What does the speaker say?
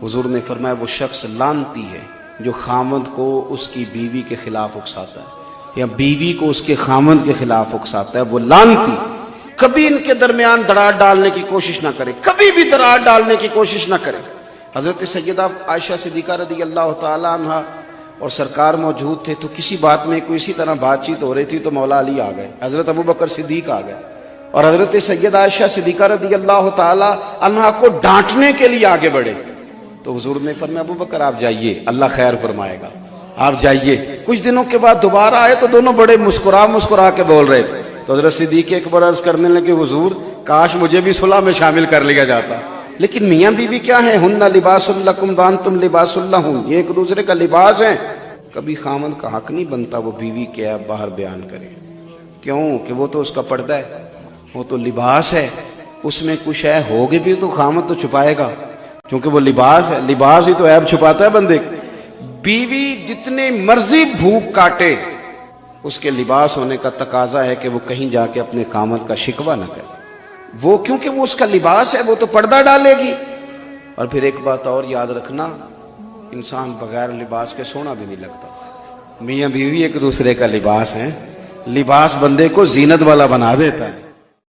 حضور نے فرمایا وہ شخص لعنتی ہے جو خامند کو اس کی بیوی کے خلاف اکساتا ہے یا بیوی کو اس کے خامند کے خلاف اکساتا ہے، وہ لعنتی۔ کبھی ان کے درمیان دراڑ ڈالنے کی کوشش نہ کرے، کبھی بھی دراڑ ڈالنے کی کوشش نہ کرے۔ حضرت سیدہ عائشہ صدیقہ رضی اللہ تعالی عنہ اور سرکار موجود تھے، تو کسی بات میں کوئی اسی طرح بات چیت ہو رہی تھی تو مولا علی آ گئے، حضرت ابوبکر صدیق آ گئے اور حضرت سیدہ عائشہ صدیقہ رضی اللہ تعالی عنہ کو ڈانٹنے کے لیے آگے بڑھے۔ تو حضور نے فرمایا ابوبکر آپ جائیے، اللہ خیر فرمائے گا، آپ جائیے۔ کچھ دنوں کے بعد دوبارہ آئے تو دونوں بڑے مسکرا کے بول رہے تھے۔ تو حضرت صدیق اکبر عرض کرنے لگے حضور کاش مجھے بھی صلح میں شامل کر لیا جاتا، لیکن میاں بیوی کیا ہیں، ہن لباس لکم وانتم لباس لہم، یہ ایک دوسرے کا لباس ہیں۔ کبھی خامن کا حق نہیں بنتا وہ بیوی کے عیب باہر بیان کرے، کیوں کہ وہ تو اس کا پردہ ہے، وہ تو لباس ہے، اس میں کچھ ہے ہوگی بھی تو خامن تو چھپائے گا، کیونکہ وہ لباس ہے، لباس ہی تو عیب چھپاتا ہے بندے۔ بیوی جتنے مرضی بھوک کاٹے اس کے لباس ہونے کا تقاضا ہے کہ وہ کہیں جا کے اپنے خامن کا شکوہ نہ کرے، وہ کیونکہ وہ اس کا لباس ہے، وہ تو پردہ ڈالے گی۔ اور پھر ایک بات اور یاد رکھنا، انسان بغیر لباس کے سونا بھی نہیں لگتا۔ میاں بیوی ایک دوسرے کا لباس ہے، لباس بندے کو زینت والا بنا دیتا ہے۔